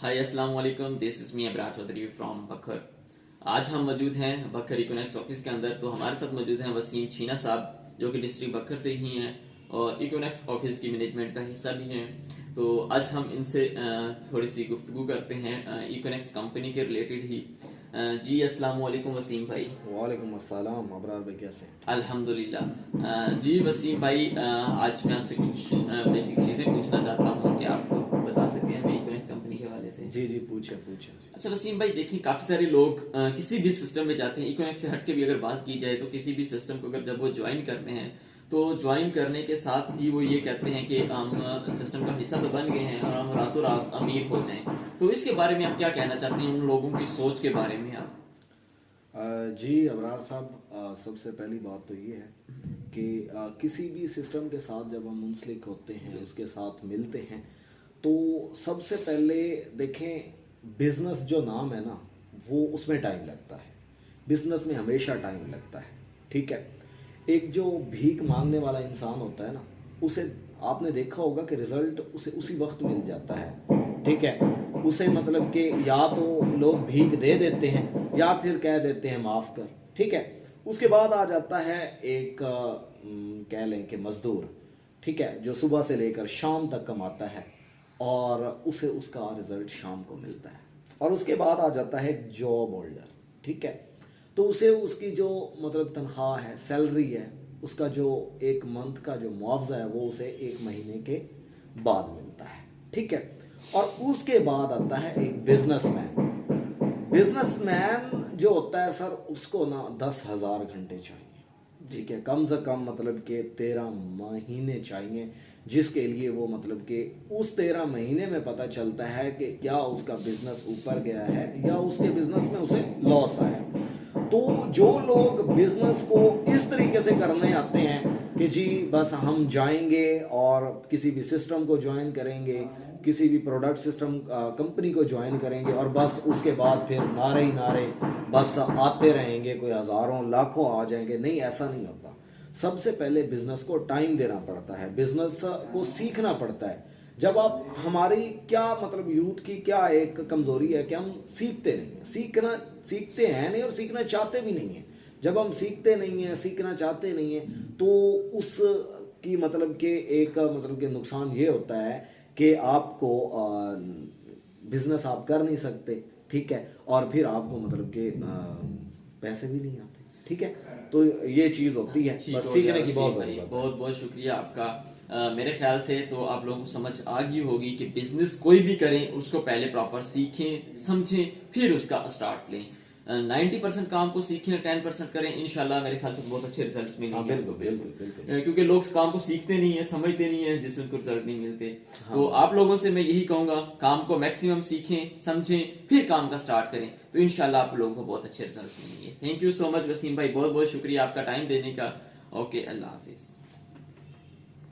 हाय अस्सलाम वालेकुम, this is me Abrar Chaudhary from Bhakkar. आज हम मौजूद हैं बखर इकोनॉमिक्स ऑफिस के अंदर। तो हमारे साथ मौजूद हैं वसीम छीना साहब, जो कि डिस्ट्रिक्ट बखर से ही हैं और इकोनॉमिक्स ऑफिस की मैनेजमेंट का हिस्सा भी हैं। तो आज हम इनसे थोड़ी सी गुफ्तगू करते हैं इकोनॉमिक्स कंपनी के रिलेटेड ही। जी अस्सलाम वालेकुम वसीम भाई। वालेकुम अस्सलाम अबरार भाई, कैसे हैं? अल्हम्दुलिल्लाह। जी वसीम भाई, आज मैं आपसे कुछ बेसिक चीज़ें पूछना चाहता हूँ कि आप बता सकते हैं हमें इकोनॉमिक्स कंपनी के हवाले से। जी जी, पूछे पूछे। अच्छा वसीम भाई, देखिए काफी सारे लोग किसी भी सिस्टम में जाते हैं, इकोनॉमिक्स से हट के भी अगर बात की जाए तो किसी भी सिस्टम को अगर जब वो ज्वाइन करते हैं तो ज्वाइन करने के साथ ही वो ये कहते हैं कि हम सिस्टम का हिस्सा तो बन गए हैं और हम रातों रात अमीर हो जाएं। तो इसके बारे में आप क्या कहना चाहते हैं, उन लोगों की सोच के बारे में आप? जी अबरार साहब, सबसे पहली बात तो ये है कि किसी भी सिस्टम के साथ जब हम मुंसलिक होते हैं, उसके साथ मिलते हैं, तो सबसे पहले देखें, बिजनेस जो नाम है ना, वो उसमें टाइम लगता है। बिजनेस में हमेशा टाइम लगता है, ठीक है। एक जो भीख मांगने वाला इंसान होता है ना, उसे आपने देखा होगा कि रिजल्ट उसे उसी वक्त मिल जाता है, ठीक है। उसे मतलब कि या तो लोग भीख दे देते हैं या फिर कह देते हैं माफ कर, ठीक है। उसके बाद आ जाता है एक कह लें कि मजदूर, ठीक है, जो सुबह से लेकर शाम तक कमाता है और उसे उसका रिजल्ट शाम को मिलता है। और उसके बाद आ जाता है जॉब होल्डर, ठीक है। तो उसे उसकी जो मतलब तनख्वाह है, सैलरी है, उसका जो एक मंथ का जो मुआवजा है, वो उसे एक महीने के बाद मिलता है, ठीक है। और उसके बाद आता है एक बिजनेसमैन। बिजनेसमैन जो होता है सर, उसको ना 10,000 घंटे चाहिए, ठीक है, कम से कम मतलब कि 13 महीने चाहिए, जिसके लिए वो मतलब कि उस 13 महीने में पता चलता है कि क्या उसका बिजनेस ऊपर गया है या उसके बिजनेस में उसे लॉस आया। तो जो लोग बिजनेस को इस तरीके से करने आते हैं कि जी बस हम जाएंगे और किसी भी सिस्टम को ज्वाइन करेंगे, किसी भी प्रोडक्ट सिस्टम कंपनी को ज्वाइन करेंगे और बस उसके बाद फिर नारे ही नारे बस आते रहेंगे, कोई हजारों लाखों आ जाएंगे, नहीं, ऐसा नहीं होता। सबसे पहले बिजनेस को टाइम देना पड़ता है, बिजनेस को सीखना पड़ता है। जब आप हमारी क्या मतलब यूथ की क्या एक कमजोरी है कि हम सीखते नहीं हैं, सीखते हैं नहीं और सीखना चाहते भी नहीं है। जब हम सीखते नहीं हैं, सीखना चाहते नहीं हैं, तो उस की मतलब के एक मतलब के नुकसान ये होता है कि आपको बिजनेस आप कर नहीं सकते, ठीक है, और फिर आपको मतलब के पैसे भी नहीं आते, ठीक है। तो ये चीज होती है, ठीक बस हो गया सीखने की वसीम बहुत भाई, जरूरत है। बहुत बहुत शुक्रिया आपका। मेरे ख्याल से तो आप लोगों को समझ आ गई होगी कि बिजनेस कोई भी करें उसको पहले प्रॉपर सीखें समझें फिर उसका स्टार्ट लें। 90% काम को सीखें, 10% करें, इंशाल्लाह मेरे ख्याल से बहुत अच्छे रिजल्ट्स हाँ मिलेंगे आपको। बिल्कुल बिल्कुल बिल्कुल। क्योंकि लोग काम को सीखते नहीं है, समझते नहीं है, जिससे उनको रिजल्ट नहीं मिलते। हाँ तो आप लोगों से मैं यही कहूंगा, काम को मैक्सिमम सीखें समझें फिर काम का स्टार्ट करें, तो इंशाल्लाह आप लोगों को बहुत अच्छे रिजल्ट मिलेंगे। Thank you so much Wasim भाई, बहुत बहुत शुक्रिया आपका टाइम देने का। ओके, अल्लाह हाफिज।